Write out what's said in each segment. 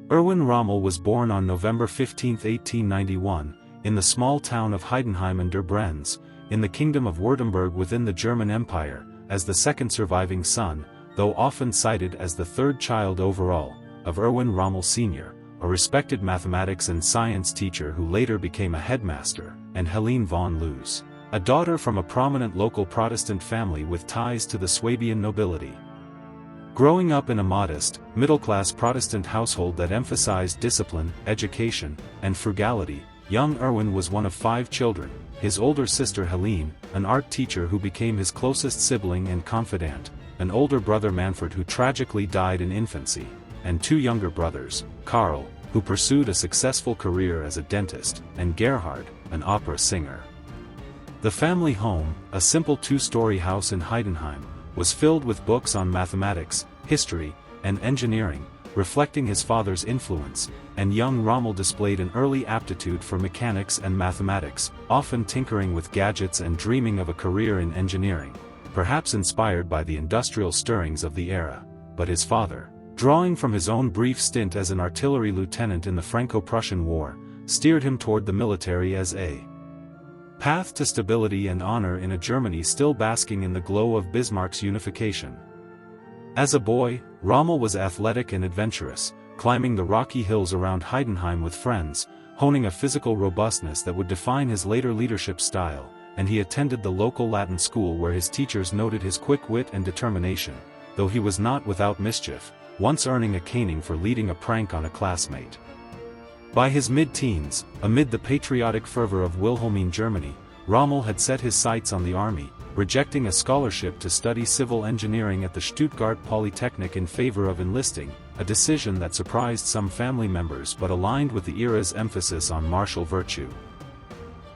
Erwin Rommel was born on November 15, 1891, in the small town of Heidenheim an der Brenz, in the Kingdom of Württemberg within the German Empire, as the second surviving son, though often cited as the third child overall, of Erwin Rommel Sr., a respected mathematics and science teacher who later became a headmaster, and Helene von Lucie, a daughter from a prominent local Protestant family with ties to the Swabian nobility. Growing up in a modest, middle-class Protestant household that emphasized discipline, education, and frugality, young Erwin was one of 5 children, his older sister Helene, an art teacher who became his closest sibling and confidant, an older brother Manfred who tragically died in infancy, and 2 younger brothers, Karl, who pursued a successful career as a dentist, and Gerhard, an opera singer. The family home, a simple 2-story house in Heidenheim, was filled with books on mathematics, history, and engineering, reflecting his father's influence, and young Rommel displayed an early aptitude for mechanics and mathematics, often tinkering with gadgets and dreaming of a career in engineering, perhaps inspired by the industrial stirrings of the era. But his father, drawing from his own brief stint as an artillery lieutenant in the Franco-Prussian War, steered him toward the military as a path to stability and honor in a Germany still basking in the glow of Bismarck's unification. As a boy, Rommel was athletic and adventurous, climbing the rocky hills around Heidenheim with friends, honing a physical robustness that would define his later leadership style, and he attended the local Latin school where his teachers noted his quick wit and determination, though he was not without mischief, once earning a caning for leading a prank on a classmate. By his mid-teens, amid the patriotic fervor of Wilhelmine Germany, Rommel had set his sights on the army, rejecting a scholarship to study civil engineering at the Stuttgart Polytechnic in favor of enlisting, a decision that surprised some family members but aligned with the era's emphasis on martial virtue.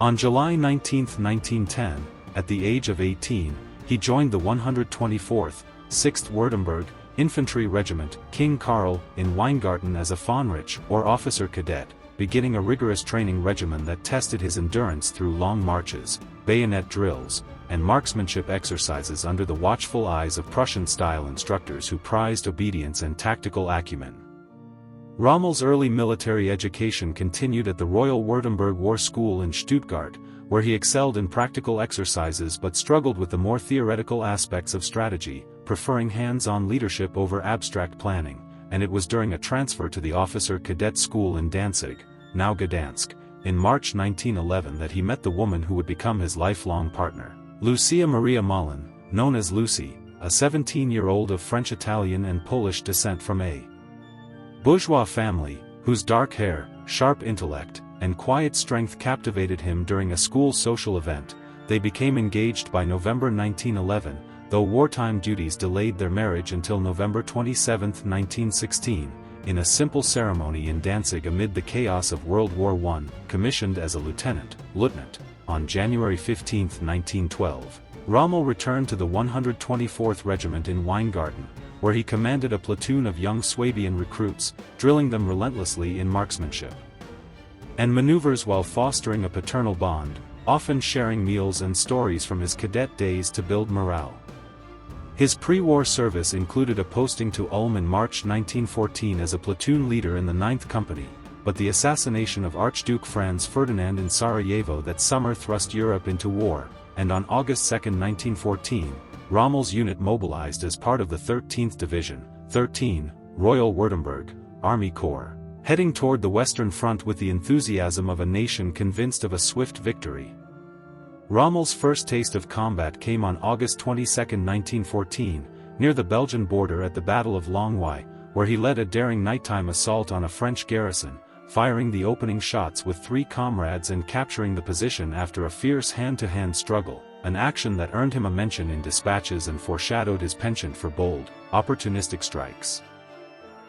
On July 19, 1910, at the age of 18, he joined the 124th, 6th Württemberg, Infantry Regiment, King Karl, in Weingarten as a Fahnenrich or officer cadet, beginning a rigorous training regimen that tested his endurance through long marches, bayonet drills, and marksmanship exercises under the watchful eyes of Prussian-style instructors who prized obedience and tactical acumen. Rommel's early military education continued at the Royal Württemberg War School in Stuttgart, where he excelled in practical exercises but struggled with the more theoretical aspects of strategy, preferring hands-on leadership over abstract planning, and it was during a transfer to the Officer Cadet School in Danzig, now Gdansk, in March 1911 that he met the woman who would become his lifelong partner, Lucia Maria Mollin, known as Lucie, a 17-year-old of French-Italian and Polish descent from a bourgeois family, whose dark hair, sharp intellect, and quiet strength captivated him during a school social event. They became engaged by November 1911, though wartime duties delayed their marriage until November 27, 1916, in a simple ceremony in Danzig amid the chaos of World War I, commissioned as a lieutenant, on January 15, 1912. Rommel returned to the 124th Regiment in Weingarten, where he commanded a platoon of young Swabian recruits, drilling them relentlessly in marksmanship and maneuvers while fostering a paternal bond, often sharing meals and stories from his cadet days to build morale. His pre-war service included a posting to Ulm in March 1914 as a platoon leader in the 9th Company, but the assassination of Archduke Franz Ferdinand in Sarajevo that summer thrust Europe into war, and on August 2, 1914, Rommel's unit mobilized as part of the 13th Division, 13, Royal Württemberg, Army Corps, heading toward the Western Front with the enthusiasm of a nation convinced of a swift victory. Rommel's first taste of combat came on August 22, 1914, near the Belgian border at the Battle of Longwy, where he led a daring nighttime assault on a French garrison, firing the opening shots with 3 comrades and capturing the position after a fierce hand-to-hand struggle, an action that earned him a mention in dispatches and foreshadowed his penchant for bold, opportunistic strikes.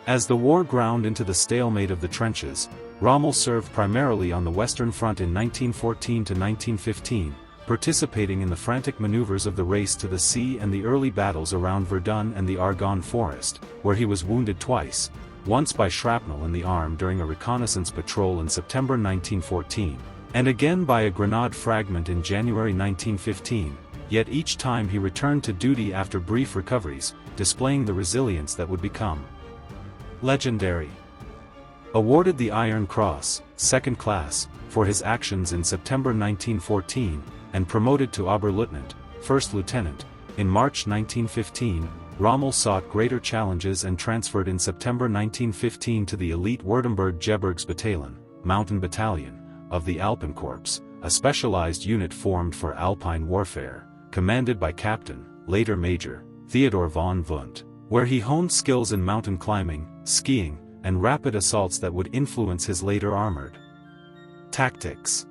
As the war ground into the stalemate of the trenches, Rommel served primarily on the Western Front in 1914 to 1915, participating in the frantic maneuvers of the race to the sea and the early battles around Verdun and the Argonne Forest, where he was wounded twice, once by shrapnel in the arm during a reconnaissance patrol in September 1914, and again by a grenade fragment in January 1915, yet each time he returned to duty after brief recoveries, displaying the resilience that would become legendary. Awarded the Iron Cross, 2nd class, for his actions in September 1914, and promoted to Oberleutnant, 1st lieutenant. In March 1915, Rommel sought greater challenges and transferred in September 1915 to the elite Württemberg-Gebirgsbataillon, Mountain Battalion, of the Alpenkorps, a specialized unit formed for Alpine warfare, commanded by Captain, later Major, Theodor von Wundt, where he honed skills in mountain climbing, skiing, and rapid assaults that would influence his later armored tactics.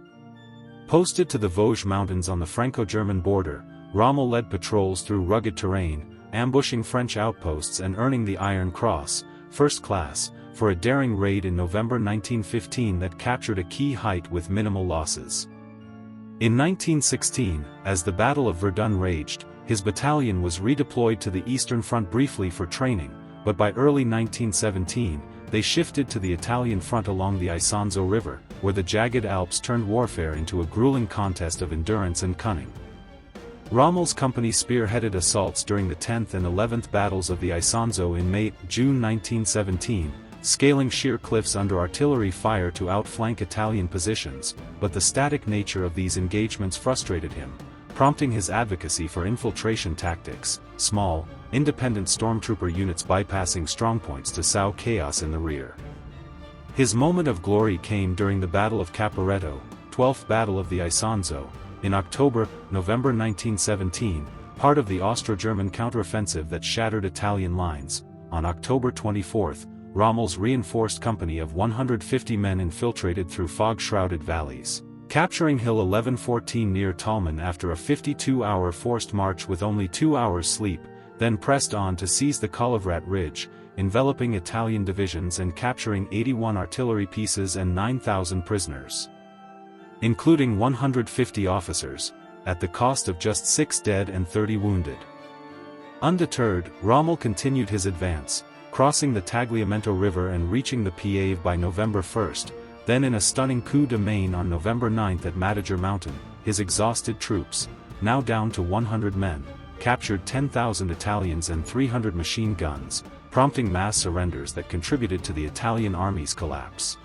Posted to the Vosges Mountains on the Franco-German border, Rommel led patrols through rugged terrain, ambushing French outposts and earning the Iron Cross, 1st class, for a daring raid in November 1915 that captured a key height with minimal losses. In 1916, as the Battle of Verdun raged, his battalion was redeployed to the Eastern Front briefly for training, but by early 1917, they shifted to the Italian front along the Isonzo River, where the jagged Alps turned warfare into a grueling contest of endurance and cunning. Rommel's company spearheaded assaults during the 10th and 11th battles of the Isonzo in May-June 1917, scaling sheer cliffs under artillery fire to outflank Italian positions, but the static nature of these engagements frustrated him, prompting his advocacy for infiltration tactics, small, independent stormtrooper units bypassing strongpoints to sow chaos in the rear. His moment of glory came during the Battle of Caporetto, 12th Battle of the Isonzo, in October-November 1917, part of the Austro-German counteroffensive that shattered Italian lines. On October 24, Rommel's reinforced company of 150 men infiltrated through fog-shrouded valleys, capturing Hill 1114 near Talman after a 52-hour forced march with only 2 hours sleep, then pressed on to seize the Colivrat Ridge, enveloping Italian divisions and capturing 81 artillery pieces and 9,000 prisoners, including 150 officers, at the cost of just 6 dead and 30 wounded. Undeterred, Rommel continued his advance, crossing the Tagliamento River and reaching the Piave by November 1, then in a stunning coup de main on November 9 at Madiger Mountain, his exhausted troops, now down to 100 men, captured 10,000 Italians and 300 machine guns, prompting mass surrenders that contributed to the Italian army's collapse.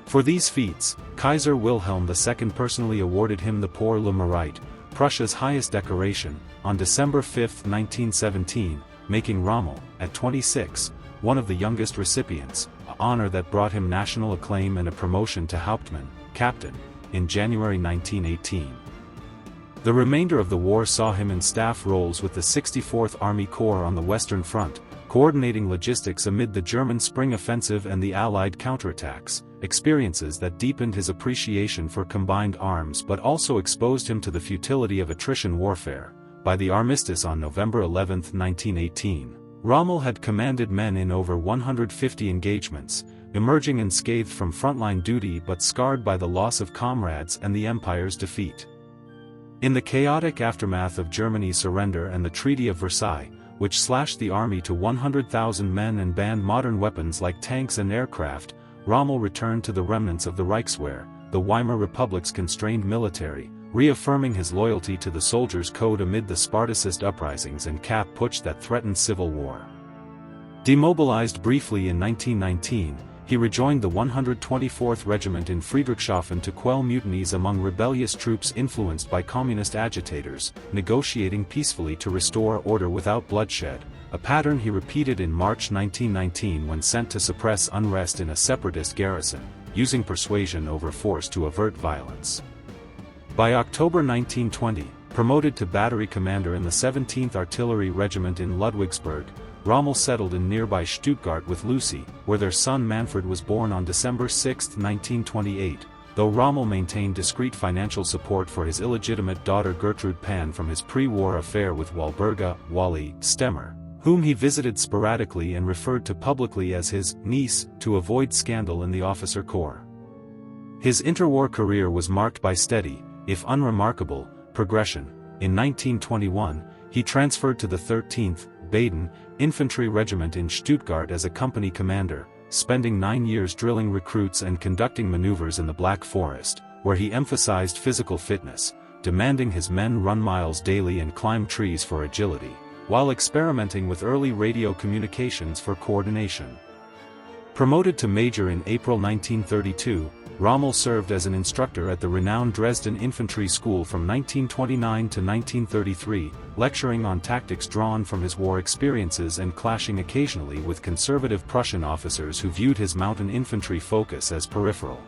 For these feats, Kaiser Wilhelm II personally awarded him the Pour le Mérite, Prussia's highest decoration, on December 5, 1917, making Rommel, at 26, one of the youngest recipients, an honor that brought him national acclaim and a promotion to Hauptmann, captain, in January 1918. The remainder of the war saw him in staff roles with the 64th Army Corps on the Western Front, coordinating logistics amid the German spring offensive and the Allied counterattacks, experiences that deepened his appreciation for combined arms but also exposed him to the futility of attrition warfare. By the armistice on November 11, 1918, Rommel had commanded men in over 150 engagements, emerging unscathed from frontline duty but scarred by the loss of comrades and the Empire's defeat. In the chaotic aftermath of Germany's surrender and the Treaty of Versailles, which slashed the army to 100,000 men and banned modern weapons like tanks and aircraft, Rommel returned to the remnants of the Reichswehr, the Weimar Republic's constrained military, reaffirming his loyalty to the soldiers' code amid the Spartacist uprisings and Kapp Putsch that threatened civil war. Demobilized briefly in 1919, he rejoined the 124th Regiment in Friedrichshafen to quell mutinies among rebellious troops influenced by communist agitators, negotiating peacefully to restore order without bloodshed, a pattern he repeated in March 1919 when sent to suppress unrest in a separatist garrison, using persuasion over force to avert violence. By October 1920, promoted to battery commander in the 17th Artillery Regiment in Ludwigsburg, Rommel settled in nearby Stuttgart with Lucie, where their son Manfred was born on December 6, 1928, though Rommel maintained discreet financial support for his illegitimate daughter Gertrude Pan from his pre-war affair with Walburga Wally Stemmer, whom he visited sporadically and referred to publicly as his niece to avoid scandal in the officer corps. His interwar career was marked by steady, if unremarkable, progression. In 1921, he transferred to the 13th Baden Infantry Regiment in Stuttgart as a company commander, spending 9 years drilling recruits and conducting maneuvers in the Black Forest, where he emphasized physical fitness, demanding his men run miles daily and climb trees for agility, while experimenting with early radio communications for coordination. Promoted to major in April 1932, Rommel served as an instructor at the renowned Dresden Infantry School from 1929 to 1933, lecturing on tactics drawn from his war experiences and clashing occasionally with conservative Prussian officers who viewed his mountain infantry focus as peripheral.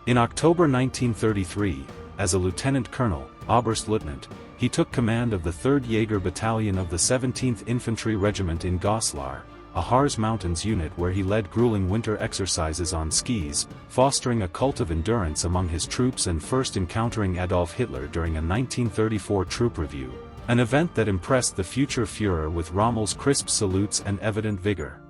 In October 1933, as a lieutenant colonel, Oberstleutnant, he took command of the 3rd Jaeger Battalion of the 17th Infantry Regiment in Goslar, a Harz Mountains unit where he led grueling winter exercises on skis, fostering a cult of endurance among his troops and first encountering Adolf Hitler during a 1934 troop review, an event that impressed the future Führer with Rommel's crisp salutes and evident vigor.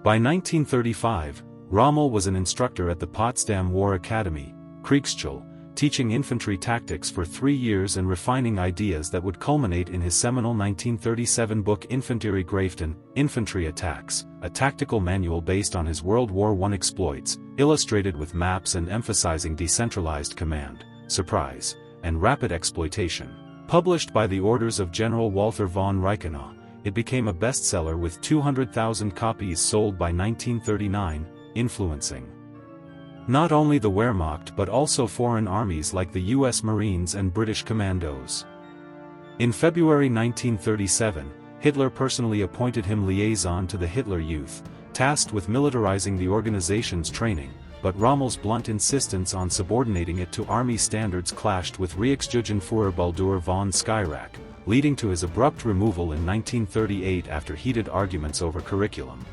By 1935, Rommel was an instructor at the Potsdam War Academy, Kriegsschule, teaching infantry tactics for 3 years and refining ideas that would culminate in his seminal 1937 book Infanteriegraeften, Infantry Attacks, a tactical manual based on his World War I exploits, illustrated with maps and emphasizing decentralized command, surprise, and rapid exploitation. Published by the orders of General Walther von Reichenau, it became a bestseller with 200,000 copies sold by 1939, influencing not only the Wehrmacht but also foreign armies like the U.S. Marines and British Commandos. In February 1937, Hitler personally appointed him liaison to the Hitler Youth, tasked with militarizing the organization's training, but Rommel's blunt insistence on subordinating it to army standards clashed with Reichsjugendführer Baldur von Schirach, leading to his abrupt removal in 1938 after heated arguments over curriculum.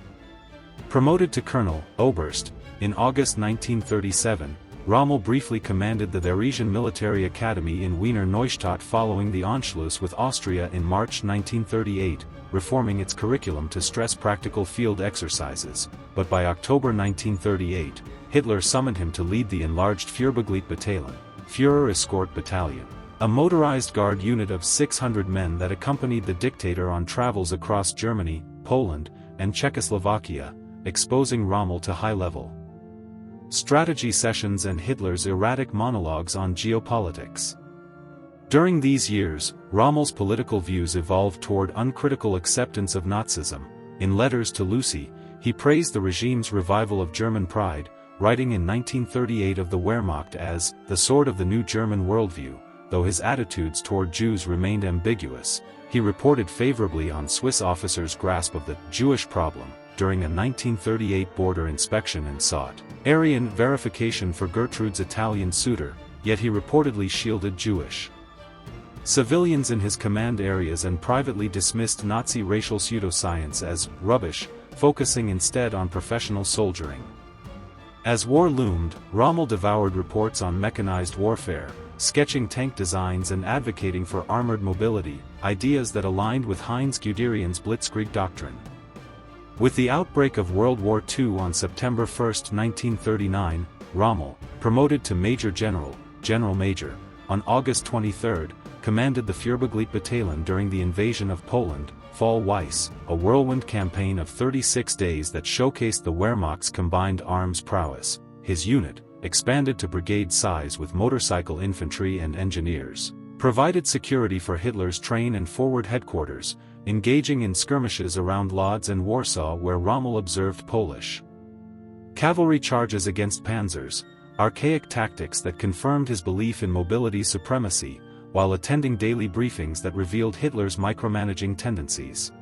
Promoted to Colonel, Oberst, in August 1937, Rommel briefly commanded the Theresian Military Academy in Wiener Neustadt following the Anschluss with Austria in March 1938, reforming its curriculum to stress practical field exercises, but by October 1938, Hitler summoned him to lead the enlarged Führerbegleitbataillon, Führer Escort Battalion, a motorized guard unit of 600 men that accompanied the dictator on travels across Germany, Poland, and Czechoslovakia, exposing Rommel to high-level strategy sessions and Hitler's erratic monologues on geopolitics. During these years, Rommel's political views evolved toward uncritical acceptance of Nazism. In letters to Lucie, he praised the regime's revival of German pride, writing in 1938 of the Wehrmacht as the sword of the new German worldview. Though his attitudes toward Jews remained ambiguous, he reported favorably on Swiss officers' grasp of the Jewish problem during a 1938 border inspection and sought Aryan verification for Gertrude's Italian suitor, yet he reportedly shielded Jewish civilians in his command areas and privately dismissed Nazi racial pseudoscience as rubbish, focusing instead on professional soldiering. As war loomed, Rommel devoured reports on mechanized warfare, sketching tank designs and advocating for armored mobility, ideas that aligned with Heinz Guderian's Blitzkrieg doctrine. With the outbreak of World War II on September 1, 1939, Rommel, promoted to Major General, General Major, on August 23, commanded the Führerbegleitbataillon during the invasion of Poland, Fall Weiss, a whirlwind campaign of 36 days that showcased the Wehrmacht's combined arms prowess. His unit, expanded to brigade size with motorcycle infantry and engineers, provided security for Hitler's train and forward headquarters, engaging in skirmishes around Lodz and Warsaw where Rommel observed Polish cavalry charges against panzers, archaic tactics that confirmed his belief in mobility supremacy, while attending daily briefings that revealed Hitler's micromanaging tendencies.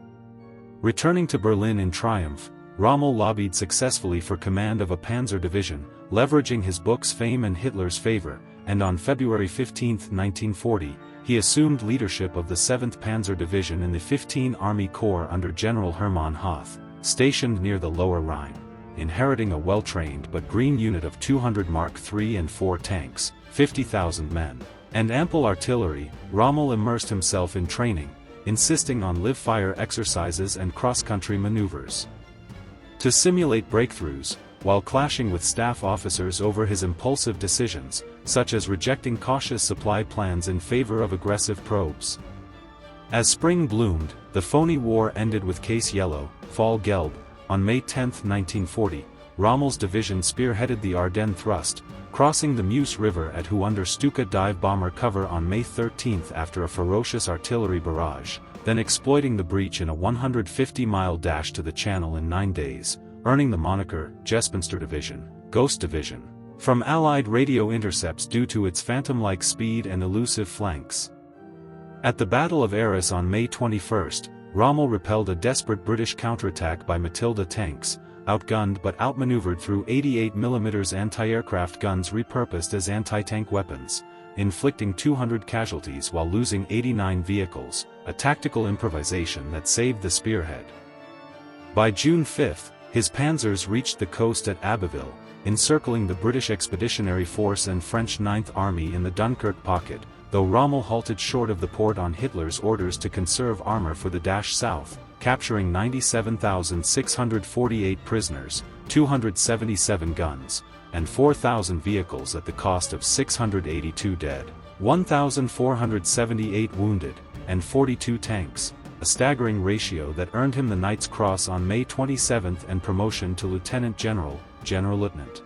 Returning to Berlin in triumph, Rommel lobbied successfully for command of a panzer division, leveraging his book's fame and Hitler's favor, and on February 15, 1940, he assumed leadership of the 7th Panzer Division in the 15 Army Corps under General Hermann Hoth, stationed near the Lower Rhine. Inheriting a well-trained but green unit of 200 Mark III and IV tanks, 50,000 men, and ample artillery, Rommel immersed himself in training, insisting on live-fire exercises and cross-country maneuvers to simulate breakthroughs, while clashing with staff officers over his impulsive decisions, such as rejecting cautious supply plans in favor of aggressive probes. As spring bloomed, the phony war ended with Case Yellow, Fall Gelb. On May 10, 1940, Rommel's division spearheaded the Ardennes thrust, crossing the Meuse River at Hou under Stuka dive bomber cover on May 13 after a ferocious artillery barrage, then exploiting the breach in a 150-mile dash to the Channel in 9 days. earning the moniker Gespenster Division, Ghost Division, from Allied radio intercepts due to its phantom-like speed and elusive flanks. At the Battle of Arras on May 21, Rommel repelled a desperate British counterattack by Matilda tanks, outgunned but outmaneuvered through 88mm anti-aircraft guns repurposed as anti-tank weapons, inflicting 200 casualties while losing 89 vehicles, a tactical improvisation that saved the spearhead. By June 5, his panzers reached the coast at Abbeville, encircling the British Expeditionary Force and French Ninth Army in the Dunkirk pocket, though Rommel halted short of the port on Hitler's orders to conserve armor for the south, capturing 97,648 prisoners, 277 guns, and 4,000 vehicles at the cost of 682 dead, 1,478 wounded, and 42 tanks, a staggering ratio that earned him the Knight's Cross on May 27 and promotion to Lieutenant General, Generalleutnant.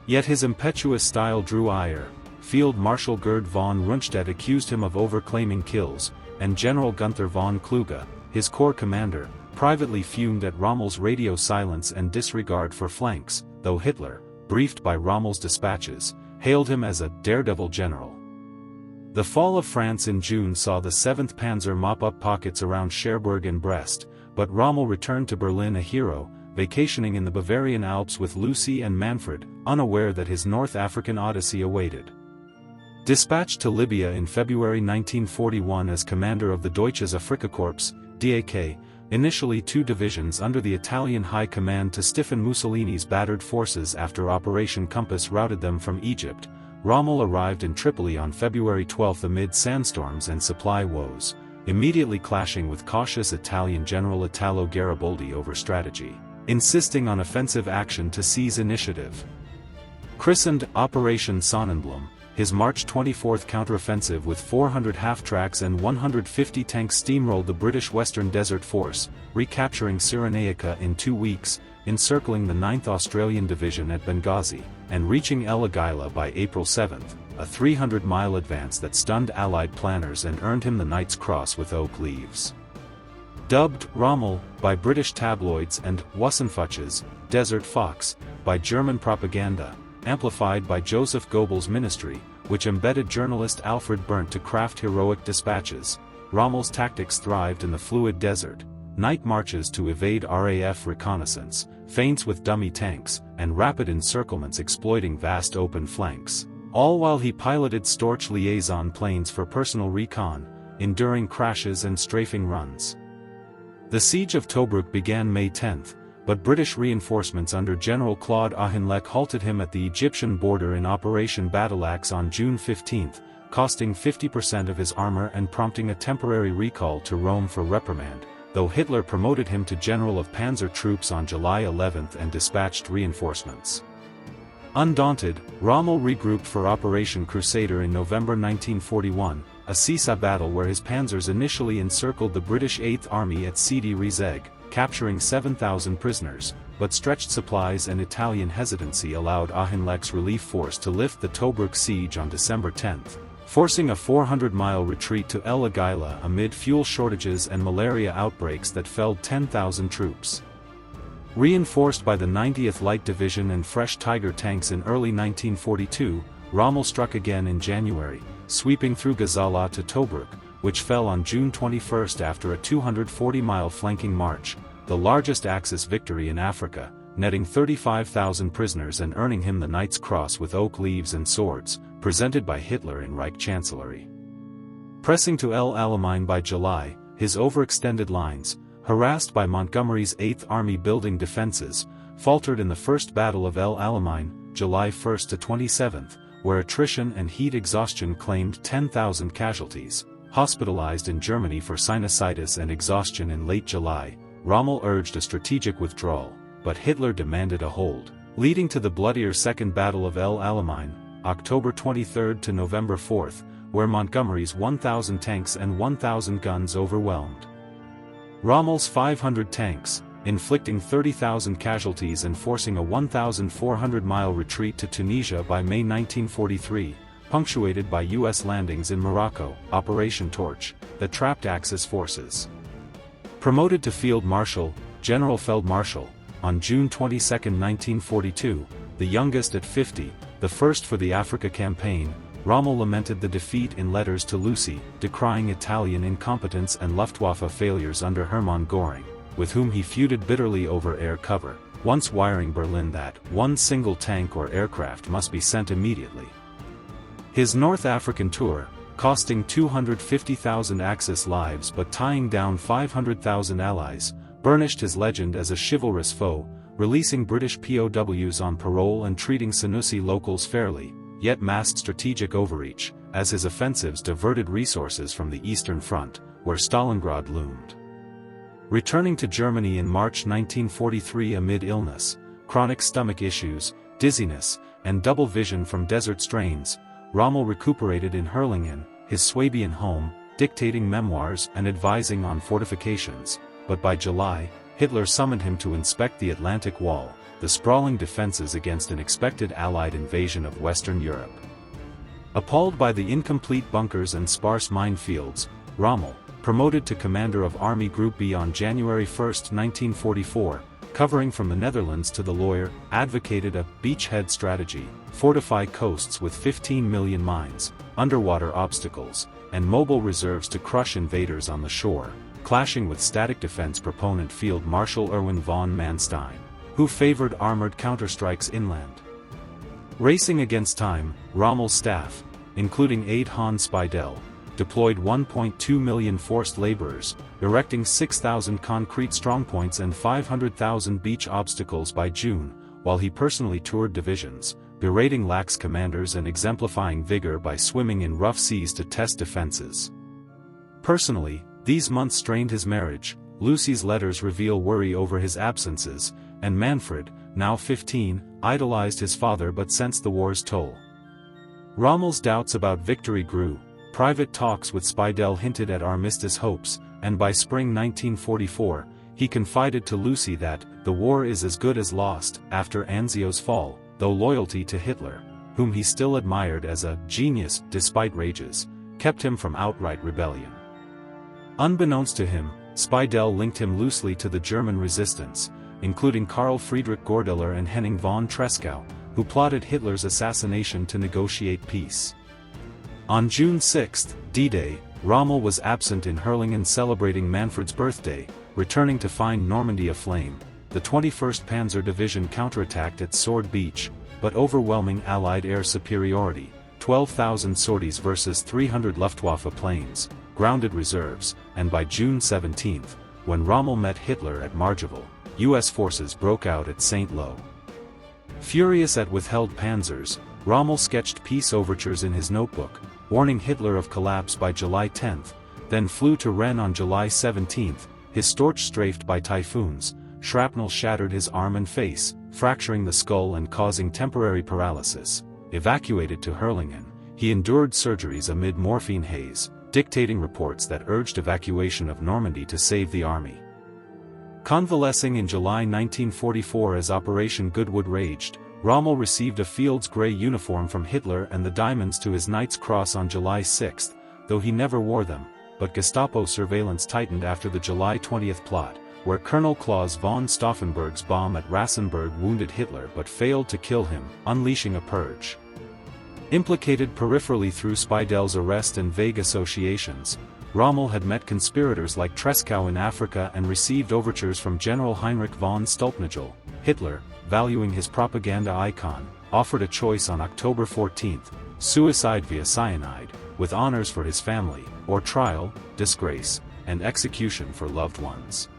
Yet his impetuous style drew ire. Field Marshal Gerd von Rundstedt accused him of overclaiming kills, and General Gunther von Kluge, his corps commander, privately fumed at Rommel's radio silence and disregard for flanks, though Hitler, briefed by Rommel's dispatches, hailed him as a daredevil general. The fall of France in June saw the 7th Panzer mop up pockets around Cherbourg and Brest, but Rommel returned to Berlin a hero, vacationing in the Bavarian Alps with Lucie and Manfred, unaware that his North African odyssey awaited. Dispatched to Libya in February 1941 as commander of the Deutsches Afrikakorps, DAK, initially 2 divisions under the Italian High Command to stiffen Mussolini's battered forces after Operation Compass routed them from Egypt, Rommel arrived in Tripoli on February 12 amid sandstorms and supply woes, immediately clashing with cautious Italian General Italo Garibaldi over strategy, insisting on offensive action to seize initiative. Christened Operation Sonnenblume, his March 24 counteroffensive with 400 half-tracks and 150 tanks steamrolled the British Western Desert Force, recapturing Cyrenaica in 2 weeks, encircling the 9th Australian Division at Benghazi, and reaching El Agheila by April 7, a 300-mile advance that stunned Allied planners and earned him the Knight's Cross with oak leaves. Dubbed Rommel by British tabloids and Wassenfuchs, Desert Fox, by German propaganda, amplified by Joseph Goebbels' ministry, which embedded journalist Alfred Berndt to craft heroic dispatches, Rommel's tactics thrived in the fluid desert, night marches to evade RAF reconnaissance, feints with dummy tanks, and rapid encirclements exploiting vast open flanks, all while he piloted Storch liaison planes for personal recon, enduring crashes and strafing runs. The siege of Tobruk began May 10, but British reinforcements under General Claude Auchinleck halted him at the Egyptian border in Operation Battleaxe on June 15, costing 50% of his armor and prompting a temporary recall to Rome for reprimand, though Hitler promoted him to General of Panzer Troops on July 11 and dispatched reinforcements. Undaunted, Rommel regrouped for Operation Crusader in November 1941, a seesaw battle where his panzers initially encircled the British 8th Army at Sidi Rezegh, capturing 7,000 prisoners, but stretched supplies and Italian hesitancy allowed Auchinleck's relief force to lift the Tobruk siege on December 10, forcing a 400-mile retreat to El Agheila amid fuel shortages and malaria outbreaks that felled 10,000 troops. Reinforced by the 90th Light Division and fresh Tiger tanks in early 1942, Rommel struck again in January, sweeping through Gazala to Tobruk, which fell on June 21 after a 240-mile flanking march, the largest Axis victory in Africa, netting 35,000 prisoners and earning him the Knight's Cross with oak leaves and swords, presented by Hitler in Reich Chancellery. Pressing to El Alamein by July, his overextended lines, harassed by Montgomery's 8th Army building defenses, faltered in the First Battle of El Alamein, July 1 to 27, where attrition and heat exhaustion claimed 10,000 casualties. Hospitalized in Germany for sinusitis and exhaustion in late July, Rommel urged a strategic withdrawal, but Hitler demanded a hold, leading to the bloodier Second Battle of El Alamein, October 23 to November 4, where Montgomery's 1,000 tanks and 1,000 guns overwhelmed Rommel's 500 tanks, inflicting 30,000 casualties and forcing a 1,400-mile retreat to Tunisia by May 1943. Punctuated by U.S. landings in Morocco, Operation Torch, that trapped Axis forces. Promoted to Field Marshal, General Feldmarschall, on June 22, 1942, the youngest at 50, the first for the Africa campaign, Rommel lamented the defeat in letters to Lucie, decrying Italian incompetence and Luftwaffe failures under Hermann Göring, with whom he feuded bitterly over air cover, once wiring Berlin that one single tank or aircraft must be sent immediately. His North African tour, costing 250,000 Axis lives but tying down 500,000 allies, burnished his legend as a chivalrous foe, releasing British POWs on parole and treating Senussi locals fairly, yet masked strategic overreach, as his offensives diverted resources from the Eastern Front, where Stalingrad loomed. Returning to Germany in March 1943 amid illness, chronic stomach issues, dizziness, and double vision from desert strains, Rommel recuperated in Herrlingen, his Swabian home, dictating memoirs and advising on fortifications, but by July, Hitler summoned him to inspect the Atlantic Wall, the sprawling defenses against an expected Allied invasion of Western Europe. Appalled by the incomplete bunkers and sparse minefields, Rommel, promoted to commander of Army Group B on January 1, 1944, covering from the Netherlands to the Loire, advocated a beachhead strategy, fortify coasts with 15 million mines, underwater obstacles, and mobile reserves to crush invaders on the shore, clashing with static defense proponent Field Marshal Erwin von Manstein, who favored armored counterstrikes inland. Racing against time, Rommel's staff, including aide Hans Speidel, deployed 1.2 million forced laborers, erecting 6,000 concrete strongpoints and 500,000 beach obstacles by June, while he personally toured divisions, berating lax commanders and exemplifying vigor by swimming in rough seas to test defenses. Personally, these months strained his marriage. Lucie's letters reveal worry over his absences, and Manfred, now 15, idolized his father but sensed the war's toll. Rommel's doubts about victory grew. Private talks with Speidel hinted at armistice hopes, and by spring 1944, he confided to Lucie that the war is as good as lost after Anzio's fall, though loyalty to Hitler, whom he still admired as a genius despite rages, kept him from outright rebellion. Unbeknownst to him, Speidel linked him loosely to the German resistance, including Karl Friedrich Gordeler and Henning von Tresckow, who plotted Hitler's assassination to negotiate peace. On June 6, D-Day, Rommel was absent in Herrlingen celebrating Manfred's birthday, returning to find Normandy aflame. The 21st Panzer Division counterattacked at Sword Beach, but overwhelming Allied air superiority, 12,000 sorties versus 300 Luftwaffe planes, grounded reserves, and by June 17, when Rommel met Hitler at Margiville, U.S. forces broke out at St. Lo. Furious at withheld panzers, Rommel sketched peace overtures in his notebook, warning Hitler of collapse by July 10, then flew to Rennes on July 17, his storch strafed by typhoons. Shrapnel shattered his arm and face, fracturing the skull and causing temporary paralysis. Evacuated to Herrlingen, he endured surgeries amid morphine haze, dictating reports that urged evacuation of Normandy to save the army. Convalescing in July 1944 as Operation Goodwood raged, Rommel received a Field's grey uniform from Hitler and the diamonds to his Knight's Cross on July 6, though he never wore them, but Gestapo surveillance tightened after the July 20 plot, where Colonel Klaus von Stauffenberg's bomb at Rassenburg wounded Hitler but failed to kill him, unleashing a purge. Implicated peripherally through Speidel's arrest and vague associations, Rommel had met conspirators like Tresckow in Africa and received overtures from General Heinrich von Stulpnagel. Hitler, valuing his propaganda icon, offered a choice on October 14, suicide via cyanide, with honors for his family, or trial, disgrace, and execution for loved ones.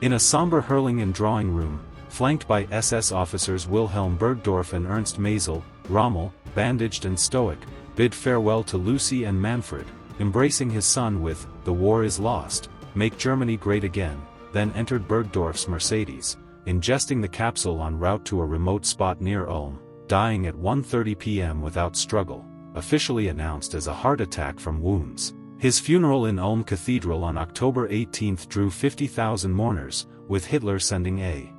In a somber Herrlingen drawing room, flanked by SS officers Wilhelm Bergdorf and Ernst Mazel, Rommel, bandaged and stoic, bid farewell to Lucie and Manfred, embracing his son with, "The war is lost, make Germany great again," then entered Bergdorf's Mercedes, ingesting the capsule en route to a remote spot near Ulm, dying at 1:30 p.m. without struggle, officially announced as a heart attack from wounds. His funeral in Ulm Cathedral on October 18 drew 50,000 mourners, with Hitler sending a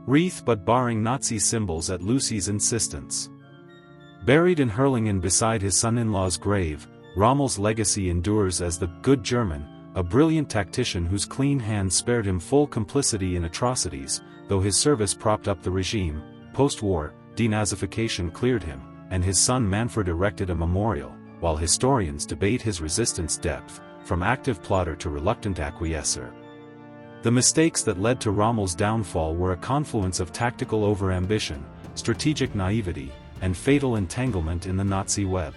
wreath but barring Nazi symbols at Lucie's insistence. Buried in Herrlingen beside his son-in-law's grave, Rommel's legacy endures as the "good German," a brilliant tactician whose clean hands spared him full complicity in atrocities, though his service propped up the regime. Post-war, denazification cleared him, and his son Manfred erected a memorial, while historians debate his resistance depth, from active plotter to reluctant acquiescer. The mistakes that led to Rommel's downfall were a confluence of tactical overambition, strategic naivety, and fatal entanglement in the Nazi web.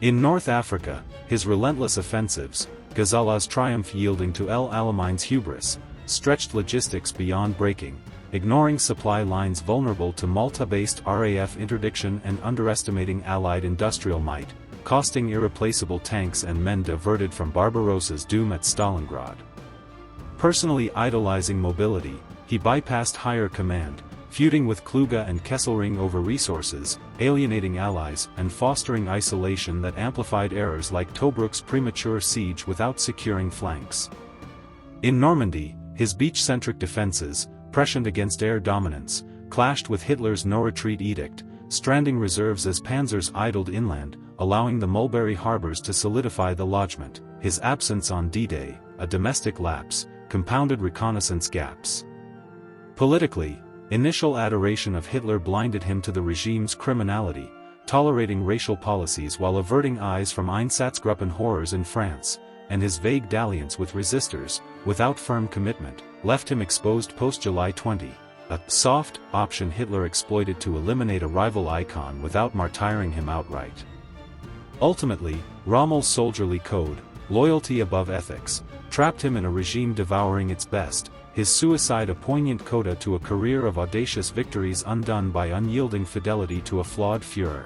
In North Africa, his relentless offensives, Ghazala's triumph yielding to El Alamein's hubris, stretched logistics beyond breaking, ignoring supply lines vulnerable to Malta-based RAF interdiction and underestimating Allied industrial might, costing irreplaceable tanks and men diverted from Barbarossa's doom at Stalingrad. Personally idolizing mobility, he bypassed higher command, feuding with Kluge and Kesselring over resources, alienating allies and fostering isolation that amplified errors like Tobruk's premature siege without securing flanks. In Normandy, his beach-centric defenses, prescient against air dominance, clashed with Hitler's no-retreat edict, stranding reserves as panzers idled inland, allowing the Mulberry harbors to solidify the lodgment. His absence on D-Day, a domestic lapse, compounded reconnaissance gaps. Politically, initial adoration of Hitler blinded him to the regime's criminality, tolerating racial policies while averting eyes from Einsatzgruppen horrors in France, and his vague dalliance with resistors, without firm commitment, left him exposed post-July 20, a soft option Hitler exploited to eliminate a rival icon without martyring him outright. Ultimately, Rommel's soldierly code, loyalty above ethics, trapped him in a regime devouring its best, his suicide a poignant coda to a career of audacious victories undone by unyielding fidelity to a flawed Führer.